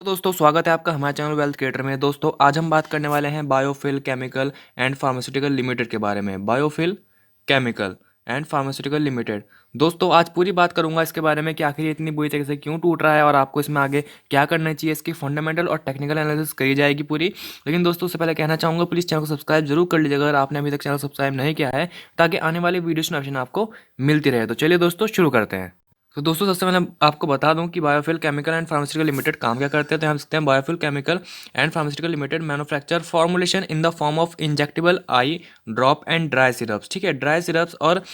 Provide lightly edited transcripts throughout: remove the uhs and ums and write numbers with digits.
तो दोस्तों स्वागत है आपका हमारे चैनल वेल्थ क्रिएटर में। दोस्तों आज हम बात करने वाले हैं Biofil chemical and pharmaceutical limited के बारे में। बायोफिल केमिकल एंड फार्मास्यूटिकल लिमिटेड। दोस्तों आज पूरी बात करूंगा इसके बारे में कि आखिर ये इतनी बुरी तरीके से क्यों टूट रहा है और आपको इसमें आगे क्या करना चाहिए। इसकी फंडामेंटल और टेक्निकल एनालिसिस करी जाएगी पूरी। लेकिन दोस्तों उससे पहले कहना चाहूँगा प्लीज़ चैनल को सब्सक्राइब जरूर कर लीजिएगा अगर आपने अभी तक चैनल सब्सक्राइब नहीं किया है, ताकि आने वाली वीडियोस नोटिफिकेशन आपको मिलती रहे। तो चलिए दोस्तों शुरू करते हैं। तो दोस्तों सबसे पहले आपको बता दूं कि Biofil chemical and pharmaceutical limited काम क्या करते हैं। तो हम सकते हैं Biofil chemical and pharmaceutical limited manufacture formulation in the form of injectable eye drop and dry syrups. ठीक है, ड्राई सिरप्स और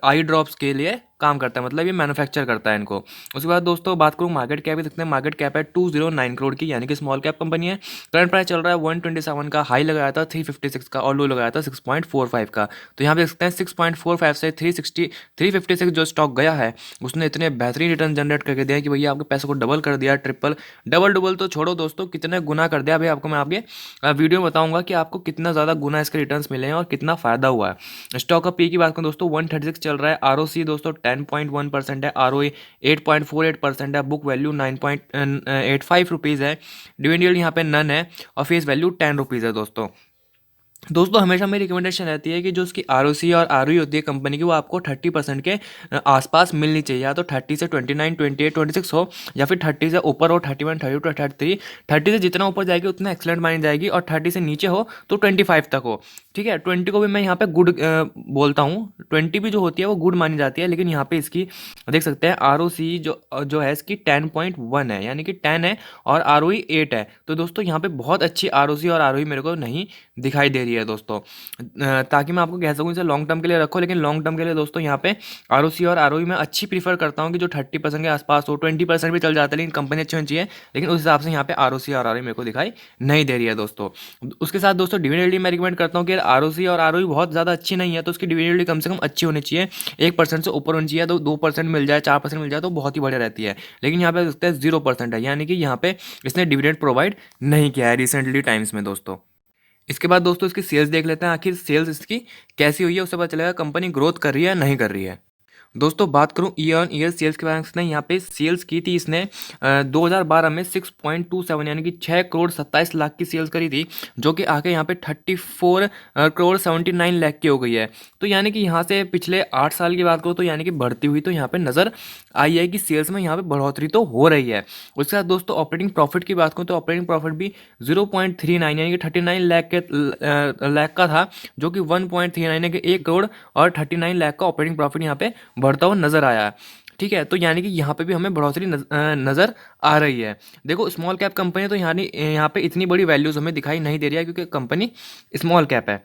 आई ड्रॉप्स के लिए काम करता है, मतलब ये मैन्युफैक्चर करता है इनको। उसके बाद दोस्तों बात करूँ मार्केट कैप, सकते हैं मार्केट कैप है 209 करोड़ की, यानी कि स्मॉल कैप कंपनी है। करंट प्राइस चल रहा है 127 का, हाई लगाया था 356 का और लो लगाया था 6.45 का। तो यहाँ पे देख सकते हैं 6.45 से 356 जो स्टॉक गया है उसने इतने बेहतरीन रिटर्न जनरेट करके दिया कि भैया आपके पैसे को डबल कर दिया, ट्रिपल डबल डबल तो छोड़ो दोस्तों, कितने गुना कर दिया। भाई आपको मैं आपके वीडियो में बताऊंगा कि आपको कितना ज़्यादा गुना इसके रिटर्न्स मिले हैं और कितना फ़ायदा हुआ है। स्टॉक का पी की बात करें दोस्तों 136 चल रहा है। आरओसी दोस्तों 10.1% है, आरओई 8.48% है, बुक वैल्यू 9.85 रुपीज़ है, डिविडेंड यहाँ पे नन है और फेस वैल्यू 10 रुपीज़ है। दोस्तों हमेशा मेरी रिकमेंडेशन रहती है कि जो उसकी आरओसी और आरओई होती है कंपनी की, वो आपको 30% के आसपास मिलनी चाहिए। या तो 30 से 29, 28, 26 हो, या फिर 30 से ऊपर हो, 31, 32, 33। 30 से जितना ऊपर जाएगी उतना एक्सलेंट मानी जाएगी और 30 से नीचे हो तो 25 तक हो। ठीक है, 20 को भी मैं यहाँ पे गुड बोलता हूँ, 20 भी जो होती है वो गुड मानी जाती है। लेकिन यहाँ पे इसकी देख सकते हैं आरओसी जो है इसकी 10.1 है, यानी कि 10 है और आरओई 8 है। तो दोस्तों यहाँ पे बहुत अच्छी आरओसी और आरओई मेरे को नहीं दिखाई दे रही है दोस्तों। ताकि मैं आपको कह सकूँ इसे लॉन्ग टर्म के लिए रखो, लेकिन लॉन्ग टर्म के लिए दोस्तों यहाँ पे आरओसी और आरओई में अच्छी प्रीफर करता हूँ कि जो 30% के आसपास हो, 20% भी चल जाता है, लेकिन कंपनी अच्छी होनी चाहिए। लेकिन उस हिसाब से यहाँ पे आरओसी और आरओई मेरे को दिखाई नहीं दे रही है दोस्तों। उसके साथ दोस्तों डिविडेंड मैं रिकमेंड करता हूँ कि आरओसी और आरओई बहुत ज़्यादा अच्छी नहीं है तो उसकी डिविडेंड कम से कम अच्छी होनी चाहिए, 1% से ऊपर होनी चाहिए। तो 2% मिल जाए, 4% मिल जाए तो बहुत ही बढ़िया रहती है। लेकिन यहाँ पे देखते हैं 0% है, यानी कि यहाँ पे इसने डिविडेंड प्रोवाइड नहीं किया है रिसेंटली टाइम्स में दोस्तों। इसके बाद दोस्तों इसकी सेल्स देख लेते हैं, आखिर सेल्स इसकी कैसी हुई है, उससे पता चलेगा कंपनी ग्रोथ कर रही है या नहीं कर रही है। दोस्तों बात करूं ईयर ऑन ईयर सेल्स के बारे में, इसने यहाँ पे सेल्स की थी इसने 2012 में 6.27 यानी कि 6 करोड़ 27 लाख की सेल्स करी थी, जो कि आके यहाँ पे 34 करोड़ 79 लाख की हो गई है। तो यानी कि यहाँ से पिछले 8 साल की बात करो तो यानी कि बढ़ती हुई तो यहाँ पे नज़र आई है कि सेल्स में यहाँ पे बढ़ोतरी तो हो रही है। उसके साथ दोस्तों ऑपरेटिंग प्रॉफिट की बात करूँ तो ऑपरेटिंग प्रॉफिट भी 0.39 यानी कि 39 लाख का था, जो कि 1.39 यानी कि 1 करोड़ और 39 लाख का ऑपरेटिंग प्रॉफिट यहाँ पे बढ़ता हुआ नजर आया है। ठीक है, तो यानी कि यहाँ पे भी हमें बढ़ोतरी नज़र आ रही है। देखो स्मॉल कैप कंपनी तो यहाँ पे इतनी बड़ी वैल्यूज हमें दिखाई नहीं दे रही है क्योंकि कंपनी स्मॉल कैप है।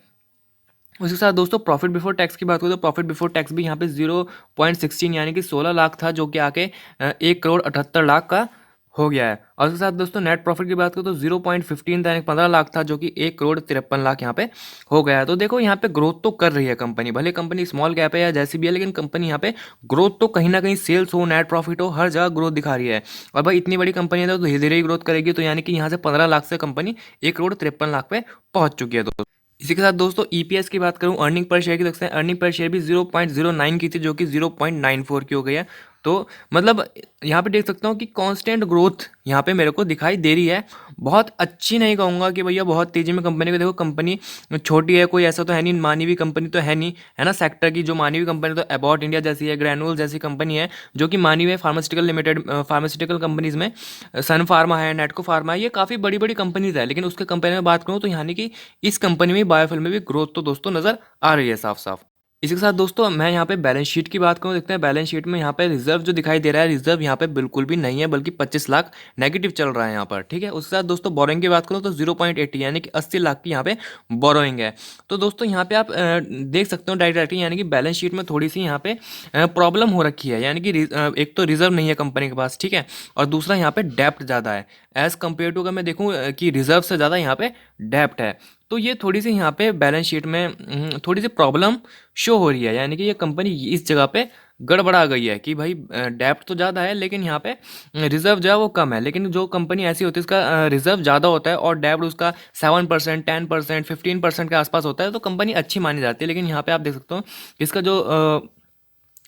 उसके साथ दोस्तों प्रॉफिट बिफोर टैक्स की बात करें तो प्रॉफिट बिफोर टैक्स भी यहाँ पे 0.16 यानी कि 16 लाख था, जो कि आके 1 करोड़ 78 लाख का हो गया है। और उसके साथ दोस्तों नेट प्रॉफिट की बात करें तो 0.15 था, यानी 15 लाख था, जो कि 1 करोड़ 53 लाख यहाँ पे हो गया है। तो देखो यहाँ पे ग्रोथ तो कर रही है कंपनी, भले कंपनी स्मॉल कैप है या जैसी भी है, लेकिन कंपनी यहाँ पे ग्रोथ तो कहीं ना कहीं सेल्स हो, नेट प्रॉफिट हो, हर जगह ग्रोथ दिखा रही है। और भाई इतनी बड़ी कंपनी है तो धीरे धीरे ही ग्रोथ करेगी। तो यानी कि यहाँ से 15 लाख से कंपनी 1 करोड़ 53 लाख पे पहुंच चुकी है दोस्तों। इसी के साथ दोस्तों ईपीएस की बात करूं, अर्निंग पर शेयर की सकते हैं, अर्निंग पर शेयर भी 0.09 की थी, जो कि 0.94 की हो गई है। तो मतलब यहाँ पे देख सकता हूँ कि कांस्टेंट ग्रोथ यहाँ पे मेरे को दिखाई दे रही है। बहुत अच्छी नहीं कहूँगा कि भैया बहुत तेज़ी में कंपनी को, देखो कंपनी छोटी है, कोई ऐसा तो है नहीं, मानी हुई कंपनी तो है नहीं, है ना। सेक्टर की जो मानी हुई कंपनी तो अबाउट इंडिया जैसी है, ग्रैनुअल जैसी कंपनी है, जो कि मानी हुई है फार्मास्यूटिकल लिमिटेड, फार्मास्यूटिकल कंपनीज में सन फार्मा है, नेटको फार्मा है, ये काफ़ी बड़ी बड़ी कंपनीज है। लेकिन उसके कंपनी में बात करूँ तो यानी कि इस कंपनी में बायोफिल में भी ग्रोथ तो दोस्तों नज़र आ रही है साफ साफ। इसी के साथ दोस्तों मैं यहाँ पे बैलेंस शीट की बात करूँ, देखते हैं बैलेंस शीट में यहाँ पे रिजर्व जो दिखाई दे रहा है, रिजर्व यहाँ पे बिल्कुल भी नहीं है, बल्कि 25 लाख नेगेटिव चल रहा है यहाँ पर। ठीक है, उसके साथ दोस्तों बोरोइंग की बात करूँ तो 0.80 यानी कि 80 लाख की यहाँ पे बोरोइंग है। तो दोस्तों यहाँ पे आप देख सकते हो डायरेक्टली, यानी कि बैलेंस शीट में थोड़ी सी यहाँ पे प्रॉब्लम हो रखी है, यानी कि एक तो रिजर्व नहीं है कंपनी के पास, ठीक है, और दूसरा यहाँ पे डेप्ट ज़्यादा है एज़ कम्पेयर टू, अगर मैं देखूँ कि रिजर्व से ज़्यादा यहाँ पे डेप्ट है। तो ये थोड़ी सी यहाँ पे बैलेंस शीट में थोड़ी सी प्रॉब्लम शो हो रही है, यानी कि ये कंपनी इस जगह पे गड़बड़ा गई है कि भाई डेप्ट तो ज़्यादा है लेकिन यहाँ पे रिजर्व जो है वो कम है। लेकिन जो कंपनी ऐसी होती है उसका रिजर्व ज़्यादा होता है और डेप्ट उसका 7%, 10%, 15% के आसपास होता है, तो कंपनी अच्छी मानी जाती है। लेकिन यहाँ पे आप देख सकते हो इसका जो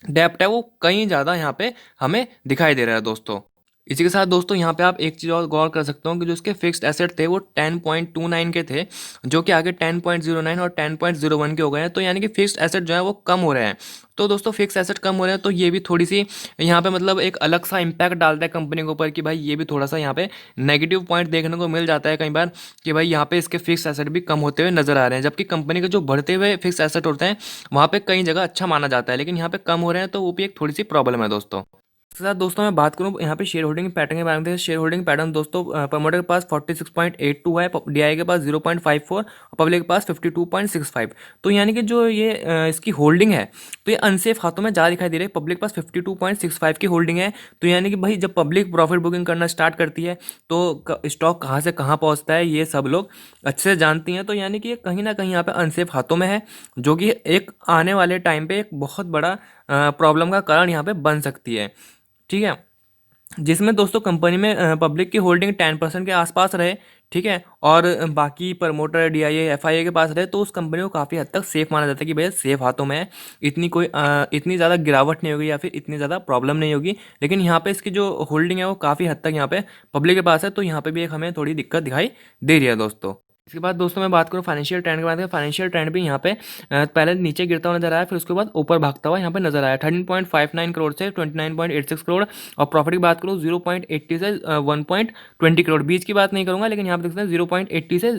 डेप्ट है वो कहीं ज़्यादा यहाँ पे हमें दिखाई दे रहा है दोस्तों। इसी के साथ दोस्तों यहाँ पे आप एक चीज़ और गौर कर सकते हो कि जो उसके फिक्स्ड एसेट थे वो 10.29 के थे, जो कि आगे 10.09 और 10.01 के हो गए हैं। तो यानी कि फिक्स्ड एसेट जो है वो कम हो रहे हैं। तो दोस्तों फिक्स एसेट कम हो रहे हैं तो ये भी थोड़ी सी यहाँ पे मतलब एक अलग सा इम्पैक्ट डालता है कंपनी के ऊपर कि भाई ये भी थोड़ा सा यहाँ पे नेगेटिव पॉइंट देखने को मिल जाता है कई बार कि भाई यहाँ पे इसके फिक्स एसेट भी कम होते हुए नजर आ रहे हैं, जबकि कंपनी के जो बढ़ते हुए फिक्स एसेट होते हैं वहाँ पे कई जगह अच्छा माना जाता है, लेकिन यहाँ पे कम हो रहे हैं तो वो भी एक थोड़ी सी प्रॉब्लम है दोस्तों। इसके साथ दोस्तों मैं बात करूँ यहाँ पे शेयर होल्डिंग पैटर्न के बारे में। शेयर होल्डिंग पैटर्न दोस्तों प्रमोटर के पास 46.82 है, डीआई के पास 0.54 और पब्लिक के पास 52.65। तो यानी कि जो ये इसकी होल्डिंग है तो ये अनसेफ हाथों में ज़्यादा दिखाई दे रही है। पब्लिक के पास 52.65 की होल्डिंग है, तो यानी कि भाई जब पब्लिक प्रॉफिट बुकिंग करना स्टार्ट करती है तो स्टॉक कहाँ से कहाँ पहुँचता है ये सब लोग अच्छे से जानती हैं। तो यानी कि ये कहीं ना कहीं यहाँ पे अनसेफ हाथों में है, जो कि एक आने वाले टाइम पे एक बहुत बड़ा प्रॉब्लम का कारण यहाँ पे बन सकती है। ठीक है, जिसमें दोस्तों कंपनी में पब्लिक की होल्डिंग 10% के आसपास रहे, ठीक है, और बाकी प्रमोटर डीआईए एफआईए के पास रहे तो उस कंपनी को काफ़ी हद तक सेफ माना जाता है कि भैया सेफ हाथों में है, इतनी ज़्यादा गिरावट नहीं होगी या फिर इतनी ज़्यादा प्रॉब्लम नहीं होगी। लेकिन यहाँ पे इसकी जो होल्डिंग है वो काफ़ी हद तक यहाँ पे पब्लिक के पास है, तो यहाँ पे भी एक हमें थोड़ी दिक्कत दिखाई दे रही है दोस्तों। इसके बाद दोस्तों मैं बात करूँ फाइनेंशियल ट्रेंड के बारे में। फाइनेंशियल ट्रेंड भी यहाँ पे पहले नीचे गिरता हुआ नजर आया, फिर उसके बाद ऊपर भागता हुआ यहाँ पे नजर आया। 13.59 करोड़ से 29.86 करोड़, और प्रॉफिट की बात करूँ 0.80 से 1.20 करोड़। बीच की बात नहीं करूँगा, लेकिन यहाँ पे देख सकते हैं 0.80 से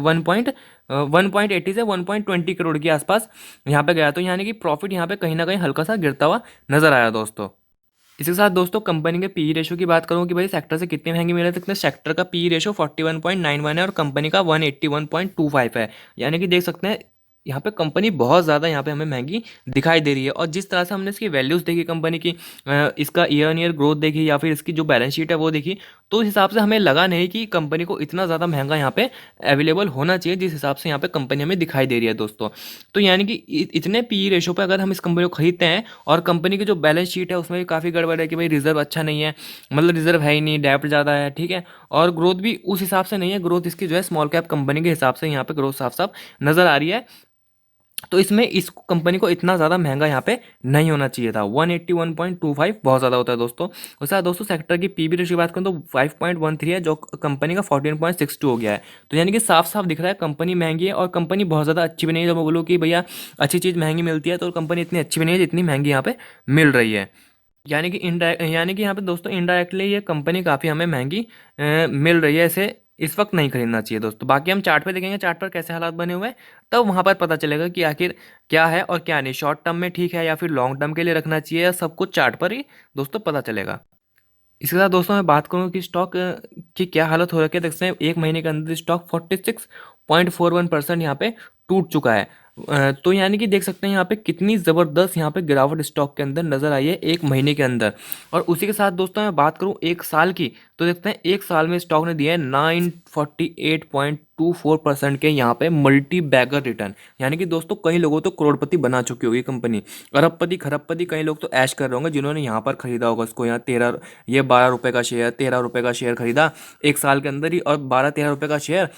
1.80 से 1.20 करोड़ के आसपास यहाँ पे गया। तो यानी कि प्रॉफिट यहाँ पे कहीं ना कहीं हल्का सा गिरता हुआ नजर आया दोस्तों। इसके साथ दोस्तों कंपनी के पी रेशो की बात करूँ कि भाई सेक्टर से कितनी महंगी मिल सकते हैं, सेक्टर का पी रेशो 41.91 है और कंपनी का 181.25 है। यानी कि देख सकते हैं यहाँ पे कंपनी बहुत ज़्यादा यहाँ पे हमें महंगी दिखाई दे रही है। और जिस तरह से हमने इसकी वैल्यूज़ देखी कंपनी की, इसका ईयर ऑन ईयर ग्रोथ देखी या फिर इसकी जो बैलेंस शीट है वो देखी, तो उस हिसाब से हमें लगा नहीं कि कंपनी को इतना ज़्यादा महंगा यहाँ पे अवेलेबल होना चाहिए जिस हिसाब से यहाँ पे कंपनी हमें दिखाई दे रही है दोस्तों। तो यानी कि इतने पी रेशो पे अगर हम इस कंपनी को खरीदते हैं और कंपनी की जो बैलेंस शीट है उसमें भी काफ़ी गड़बड़ है कि भाई रिजर्व अच्छा नहीं है, मतलब रिजर्व है ही नहीं, डेप्ट ज़्यादा है, ठीक है, और ग्रोथ भी उस हिसाब से नहीं है। ग्रोथ इसकी जो है स्मॉल कैप कंपनी के हिसाब से यहाँ पे ग्रोथ साफ साफ नज़र आ रही है। तो इसमें इस कंपनी को इतना ज़्यादा महंगा यहाँ पे नहीं होना चाहिए था। 181.25 बहुत ज़्यादा होता है दोस्तों। उसके बाद दोस्तों सेक्टर की पीबी रेशियो की बात करें तो 5.13 है, जो कंपनी का 14.62 हो गया है। तो यानी कि साफ साफ दिख रहा है कंपनी महंगी है और कंपनी बहुत ज़्यादा अच्छी भी नहीं है। जब मैं बोलूँ कि भैया अच्छी चीज़ महंगी मिलती है तो कंपनी इतनी अच्छी भी नहीं है जितनी महंगी यहाँ पे मिल रही है। यानी कि यहाँ पे दोस्तों इनडायरेक्टली ये कंपनी काफ़ी हमें महंगी मिल रही है, इसे इस वक्त नहीं खरीदना चाहिए दोस्तों। बाकी हम चार्ट पे देखेंगे, चार्ट पर कैसे हालात बने हुए हैं, तब वहाँ पर पता चलेगा कि आखिर क्या है और क्या नहीं, शॉर्ट टर्म में ठीक है या फिर लॉन्ग टर्म के लिए रखना चाहिए, या सब कुछ चार्ट पर ही दोस्तों पता चलेगा। इसके साथ दोस्तों मैं बात करूँ कि स्टॉक की क्या हालत हो रखी है, देखते हैं एक महीने के अंदर स्टॉक 46.41% यहाँ पे टूट चुका है। तो यानी कि देख सकते हैं यहाँ पे कितनी ज़बरदस्त यहाँ पे गिरावट स्टॉक के अंदर नज़र आई है एक महीने के अंदर। और उसी के साथ दोस्तों मैं बात करूँ एक साल की, तो देखते हैं एक साल में स्टॉक ने दिया है 948.24% के यहाँ पे मल्टी बैगर रिटर्न। यानी कि दोस्तों कई लोगों तो करोड़पति बना चुकी होगी कंपनी, अरबपति खरबपति कई लोग तो ऐश कर रहे होंगे जिन्होंने यहाँ पर खरीदा होगा इसको। यहाँ 12 रुपये का शेयर, 13 रुपये का शेयर खरीदा एक साल के अंदर ही, और 12-13 रुपये का शेयर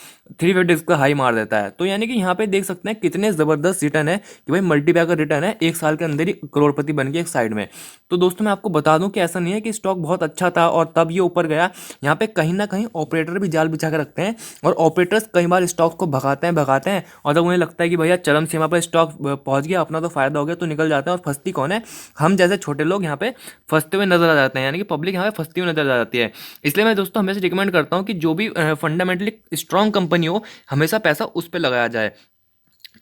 350 का हाई मार देता है। तो यानी कि यहाँ पे देख सकते हैं कितने ज़बरदस्त रिटर्न है कि भाई मल्टीपैकर रिटर्न है, एक साल के अंदर ही करोड़पति बन गया एक साइड में। तो दोस्तों मैं आपको बता दूं कि ऐसा नहीं है कि स्टॉक बहुत अच्छा था और तब ये ऊपर गया। यहाँ पे कहीं ना कहीं ऑपरेटर भी जाल बिछा कर रखते हैं और ऑपरेटर्स कई बार स्टॉक को भगाते हैं और जब उन्हें लगता है कि भैया चरम सीमा पर स्टॉक पहुंच गया, अपना तो फायदा हो गया, तो निकल जाते हैं। और फंसती कौन है? हम जैसे छोटे लोग यहाँ पे फंसते हुए नजर आ जाते हैं, यानी कि पब्लिक यहाँ पे फंसती हुई नजर आ जाती है। इसलिए मैं दोस्तों हमेशा रिकमेंड करता हूँ कि जो भी फंडामेंटली स्ट्रॉन्ग कंपनी हो हमेशा पैसा उस पर लगाया जाए,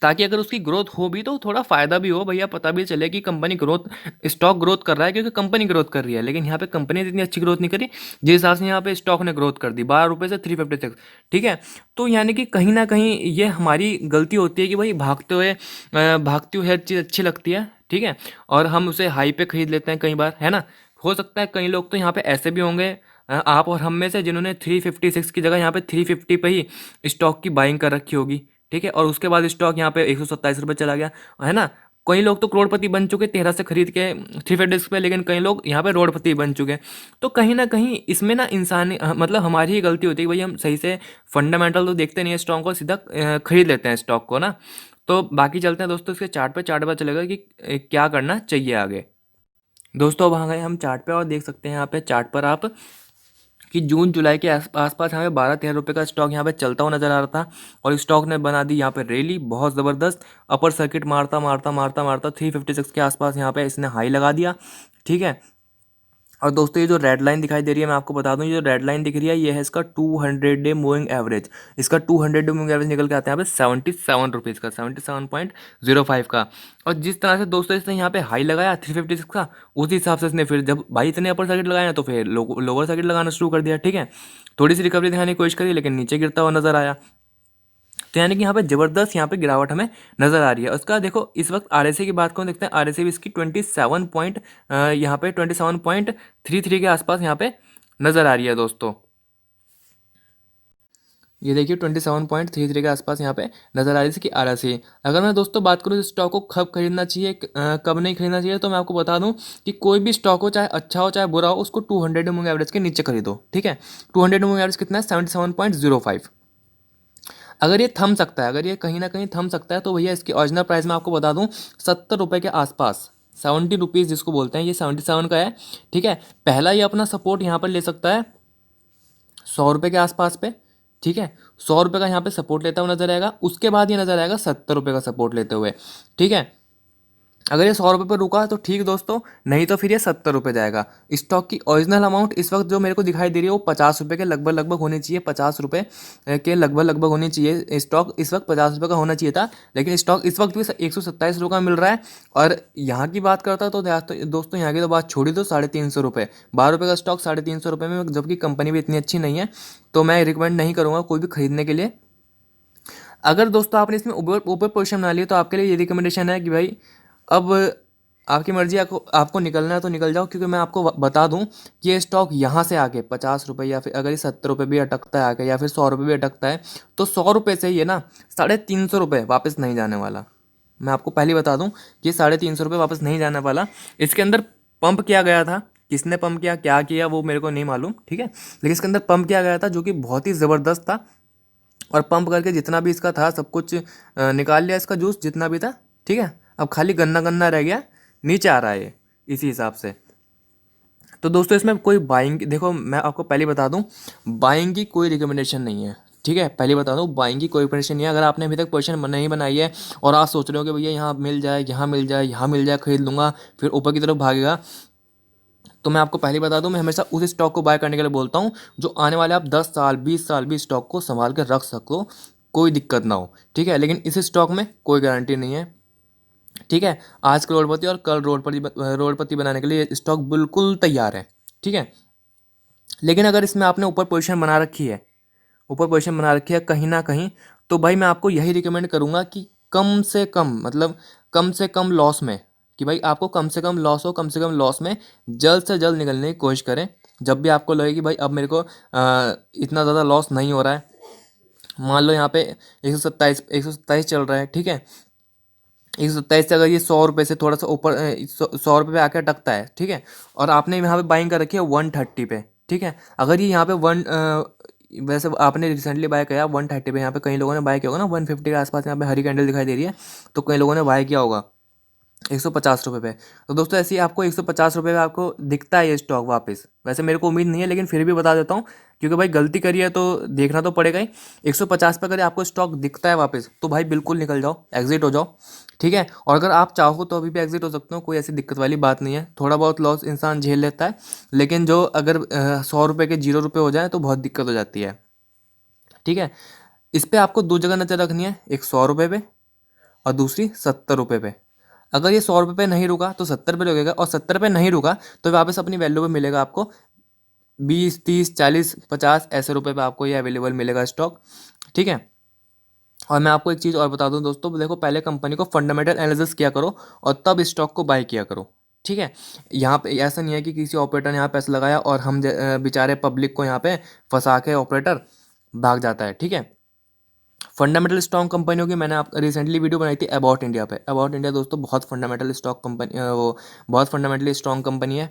ताकि अगर उसकी ग्रोथ हो भी तो थोड़ा फायदा भी हो, भैया पता भी चले कि कंपनी ग्रोथ, स्टॉक ग्रोथ कर रहा है क्योंकि कंपनी ग्रोथ कर रही है। लेकिन यहाँ पे कंपनी ने इतनी अच्छी ग्रोथ नहीं करी जिस हिसाब से यहाँ पे स्टॉक ने ग्रोथ कर दी, 12 रुपये से 356, ठीक है। तो यानी कि कहीं ना कहीं ये हमारी गलती होती है कि भाई भागती हुई हर चीज़ अच्छी लगती है, ठीक है, और हम उसे हाई पे खरीद लेते हैं कई बार, है ना। हो सकता है कई लोग तो यहाँ पे ऐसे भी होंगे, आप और हम में से, जिन्होंने 356 की जगह यहाँ पे 350 पे ही स्टॉक की बाइंग कर रखी होगी, ठीक है, और उसके बाद स्टॉक यहाँ पे 127 रुपये चला गया, है ना। कई लोग तो करोड़पति बन चुके 13 से खरीद के 350 पे, लेकिन कई लोग यहाँ पे रोडपति बन चुके। तो कहीं ना कहीं इसमें ना इंसान मतलब हमारी ही गलती होती है कि भाई हम सही से फंडामेंटल तो देखते नहीं है स्टॉक को, सीधा खरीद लेते हैं स्टॉक को ना। तो बाकी चलते हैं दोस्तों इसके चार्ट पे, चार्ट पर चलेगा कि क्या करना चाहिए आगे। दोस्तों अब आ गए हम चार्ट पे और देख सकते हैं यहाँ पे चार्ट पर आप कि जून जुलाई के आसपास यहाँ पे 12-13 रुपये का स्टॉक यहाँ पे चलता हुआ नजर आ रहा था और स्टॉक ने बना दी यहाँ पे रैली बहुत ज़बरदस्त। अपर सर्किट मारता मारता मारता मारता 356 के आसपास यहाँ पे इसने हाई लगा दिया। ठीक है। और दोस्तों ये जो रेड लाइन दिखाई दे रही है मैं आपको बता दूं, ये जो रेड लाइन दिख रही है ये है इसका 200 डे मूविंग एवरेज। इसका 200 डे मूविंग एवरेज निकल के आता है यहाँ पे 77 रुपीज़ का, 77.05 का। और जिस तरह से दोस्तों इसने यहाँ पे हाई लगाया 356 का, उसी हिसाब से इसने फिर जब भाई इतने अपर सर्किट लगाया तो फिर लोअर सर्किट लगाना शुरू कर दिया। ठीक है। थोड़ी सी रिकवरी दिखाने की कोशिश करी लेकिन नीचे गिरता हुआ नजर आया। तो यानी कि यहाँ पे जबरदस्त यहाँ पे गिरावट हमें नजर आ रही है। उसका देखो इस वक्त आरएसआई की बात करूँ, देखते हैं आरएसआई भी इसकी 27 पॉइंट यहाँ पे 27.33 के आसपास यहाँ पे नजर आ रही है दोस्तों। ये देखिए 27.33 के आसपास यहाँ पे नजर आ रही है कि आरएसआई। अगर मैं दोस्तों बात करूँ इस स्टॉक को कब खरीदना चाहिए कब नहीं खरीदना चाहिए, तो मैं आपको बता दूं कि कोई भी स्टॉक हो चाहे अच्छा हो चाहे बुरा हो उसको 200 मूविंग एवरेज के नीचे खरीदो। ठीक है। 200 मूविंग एवरेज कितना है? 77.05। अगर ये थम सकता है, अगर ये कहीं ना कहीं थम सकता है तो भैया इसकी ओरिजिनल प्राइस मैं आपको बता दूं 70 रुपये के आसपास, 70 रुपीज़ जिसको बोलते हैं, ये 77 का है। ठीक है। पहला ये अपना सपोर्ट यहाँ पर ले सकता है 100 रुपये के आसपास पे। ठीक है। 100 रुपये का यहाँ पे सपोर्ट लेता हुआ नजर आएगा, उसके बाद ये नजर आएगा 70 रुपये का सपोर्ट लेते हुए। ठीक है। अगर ये 100 रुपये पर रुका तो ठीक दोस्तों, नहीं तो फिर ये 70 रुपये जाएगा। स्टॉक की ओरिजिनल अमाउंट इस वक्त जो मेरे को दिखाई दे रही है वो 50 रुपये के लगभग लगभग होनी चाहिए, 50 रुपये के लगभग लगभग होनी चाहिए। स्टॉक इस वक्त 50 रुपये का होना चाहिए था, लेकिन स्टॉक इस वक्त भी 127 रुपये का मिल रहा है। और यहाँ की बात करता तो दोस्तों यहाँ की तो बात छोड़ी दो, 350 रुपये, 12 रुपये का स्टॉक 350 रुपये में, जबकि कंपनी भी इतनी अच्छी नहीं है, तो मैं रिकमेंड नहीं करूँगा कोई भी खरीदने के लिए। अगर दोस्तों आपने इसमें ऊपर ऊपर पोजीशन बना लिया तो आपके लिए ये रिकमेंडेशन है कि भाई अब आपकी मर्जी, आपको निकलना है तो निकल जाओ, क्योंकि मैं आपको बता दूं कि ये स्टॉक यहाँ से आके 50 रुपये या फिर अगर ये 70 रुपये भी अटकता है आके या फिर 100 रुपये भी अटकता है तो 100 रुपये से ये ना 350 रुपये वापस नहीं जाने वाला। मैं आपको पहले ही बता दूं कि 350 रुपये वापस नहीं जाने वाला। इसके अंदर पंप किया गया था, किसने पंप किया क्या किया वो मेरे को नहीं मालूम। ठीक है। लेकिन इसके अंदर पंप किया गया था जो कि बहुत ही ज़बरदस्त था, और पंप करके जितना भी इसका था सब कुछ निकाल लिया, इसका जूस जितना भी था। ठीक है। अब खाली गन्ना गन्ना रह गया, नीचे आ रहा है ये इसी हिसाब से। तो दोस्तों इसमें कोई बाइंग, देखो मैं आपको पहले बता दूं बाइंग की कोई रिकमेंडेशन नहीं है। ठीक है। पहले बता दूं बाइंग की कोई रिकमेंडेशन नहीं है। अगर आपने अभी तक पोजीशन नहीं बनाई है और आप सोच रहे हो कि भैया यहाँ मिल जाए यहाँ मिल जाए यहाँ मिल जाए खरीद लूँगा फिर ऊपर की तरफ भागेगा, तो मैं आपको पहले बता दूं मैं हमेशा उस स्टॉक को बाय करने के लिए बोलता हूं जो आने वाले आप 10 साल 20 साल भी स्टॉक को संभाल कर रख सको, कोई दिक्कत ना हो। ठीक है। लेकिन इस स्टॉक में कोई गारंटी नहीं है। ठीक है। आज करोड़पति और कल रोडपति बनाने के लिए ये स्टॉक बिल्कुल तैयार है। ठीक है। लेकिन अगर इसमें आपने ऊपर पोजीशन बना रखी है, ऊपर पोजीशन बना रखी है कहीं ना कहीं, तो भाई मैं आपको यही रिकमेंड करूंगा कि कम से कम मतलब कम से कम लॉस में, कि भाई आपको कम से कम लॉस हो, कम से कम लॉस में जल्द से जल्द निकलने की कोशिश करें। जब भी आपको लगे कि भाई अब मेरे को इतना ज़्यादा लॉस नहीं हो रहा है, मान लो यहाँ पे 127 चल रहा है। ठीक है। 127 से अगर ये 100 रुपये से थोड़ा सा ऊपर 100 रुपये पे आकर अटकता है। ठीक है। और आपने यहाँ पे बाइंग कर रखी है 130 पे। ठीक है। अगर ये यहाँ पे वैसे आपने रिसेंटली बाय किया 130 पे, यहाँ पे कई लोगों ने बाय किया होगा ना 150 के आसपास, यहाँ पे हरी कैंडल दिखाई दे रही है तो कई लोगों ने बाय किया होगा 150 रुपये पे। तो दोस्तों ऐसे ही आपको 150 रुपये पे आपको दिखता है ये स्टॉक वापस, वैसे मेरे को उम्मीद नहीं है लेकिन फिर भी बता देता हूँ क्योंकि भाई गलती करी है तो देखना तो पड़ेगा ही। 150 पे अगर आपको स्टॉक दिखता है वापस तो भाई बिल्कुल निकल जाओ, एग्जिट हो जाओ। ठीक है। और अगर आप चाहो तो अभी भी एग्जिट हो सकते हो, कोई ऐसी दिक्कत वाली बात नहीं है, थोड़ा बहुत लॉस इंसान झेल लेता है। लेकिन जो अगर 100 रुपये के 0 रुपये हो जाए तो बहुत दिक्कत हो जाती है। ठीक है। इस पर आपको दो जगह नज़र रखनी है, एक 100 रुपये पे और दूसरी 70 रुपये पे। अगर ये 100 रुपये पे नहीं रुका तो 70 पे लगेगा, और 70 पे नहीं रुका तो वापस अपनी वैल्यू पे मिलेगा आपको 20 30 40 50 ऐसे रुपये पे आपको ये अवेलेबल मिलेगा स्टॉक। ठीक है। और मैं आपको एक चीज़ और बता दूं दोस्तों, देखो पहले कंपनी को फंडामेंटल एनालिसिस किया करो और तब स्टॉक को बाय किया करो। ठीक है। यहाँ पे ऐसा नहीं है कि किसी ऑपरेटर ने यहाँ पैसा लगाया और हम बेचारे पब्लिक को यहाँ पे फंसा के ऑपरेटर भाग जाता है। ठीक है। फंडामेंटल स्ट्रॉन्ग कंपनियों की मैंने आप रिसेंटली वीडियो बनाई थी अबाउट इंडिया पे। अबाउट इंडिया दोस्तों बहुत फंडामेंटल स्टॉक कंपनी, वो बहुत फंडामेंटली स्ट्रॉन्ग कंपनी है,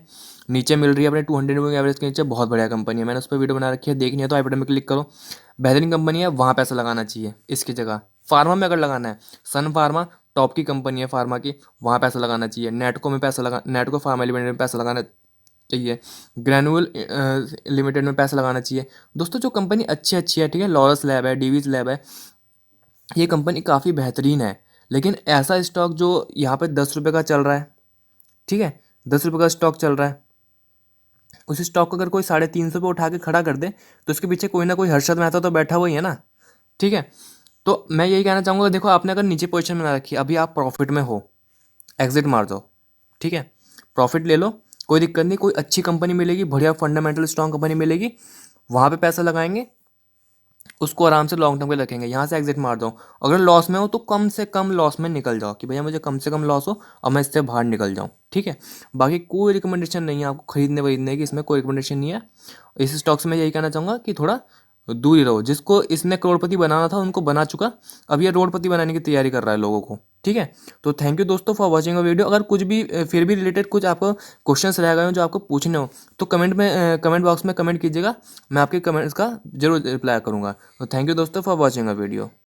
नीचे मिल रही है अपने 200 मूविंग एवरेज के नीचे, बहुत बढ़िया कंपनी है। मैंने उस पर वीडियो बना रखी है, देखनी है तो आई बटन में क्लिक करो। बेहतरीन कंपनी है, वहाँ पैसा लगाना चाहिए इसकी जगह। फार्मा में अगर लगाना है सन फार्मा टॉप की कंपनी है फार्मा की, वहाँ पैसा लगाना चाहिए। नेटको में पैसा लगा, नेटको फार्मा लिमिटेड में पैसा लगाना चाहिए। ग्रैनुअल लिमिटेड में पैसा लगाना चाहिए। दोस्तों जो कंपनी अच्छी अच्छी है, ठीक है, लॉरस लैब है, डीवीज लैब है, ये कंपनी काफ़ी बेहतरीन है। लेकिन ऐसा स्टॉक जो यहाँ पे 10 रुपये का चल रहा है, ठीक है, 10 रुपये का स्टॉक चल रहा है, उस स्टॉक को अगर कोई 350 पे उठा के खड़ा कर दे तो उसके पीछे कोई ना कोई हर्षद मेहता तो बैठा हुआ ही है ना, ठीक है। तो मैं यही कहना चाहूँगा, देखो आपने अगर नीचे पोजीशन में ना रखी, अभी आप प्रॉफिट में हो, एग्जिट मार दो, ठीक है, प्रॉफिट ले लो, कोई दिक्कत नहीं, कोई अच्छी कंपनी मिलेगी, बढ़िया फंडामेंटल स्ट्रॉन्ग कंपनी मिलेगी, वहाँ पे पैसा लगाएंगे, उसको आराम से लॉन्ग टर्म के रखेंगे। यहाँ से एग्जिट मार दो। अगर लॉस में हो तो कम से कम लॉस में निकल जाओ, कि भैया मुझे कम से कम लॉस हो और मैं इससे बाहर निकल जाऊँ, ठीक है। बाकी कोई रिकमेंडेशन नहीं है आपको खरीदने वरीदने की, इसमें कोई रिकमेंडेशन नहीं है। इस स्टॉक से मैं यही कहना चाहूँगा कि थोड़ा दूर ही रहो। जिसको इसने करोड़पति बनाना था उनको बना चुका, अब ये रोडपति बनाने की तैयारी कर रहा है लोगों को, ठीक है। तो थैंक यू दोस्तों फॉर वॉचिंग अ वीडियो। अगर कुछ भी फिर भी रिलेटेड कुछ आपको क्वेश्चंस रह गए हो जो आपको पूछने हो तो कमेंट बॉक्स में कमेंट कीजिएगा, मैं आपके कमेंट्स का जरूर रिप्लाई करूँगा। तो थैंक यू दोस्तों फॉर वॉचिंग अ वीडियो।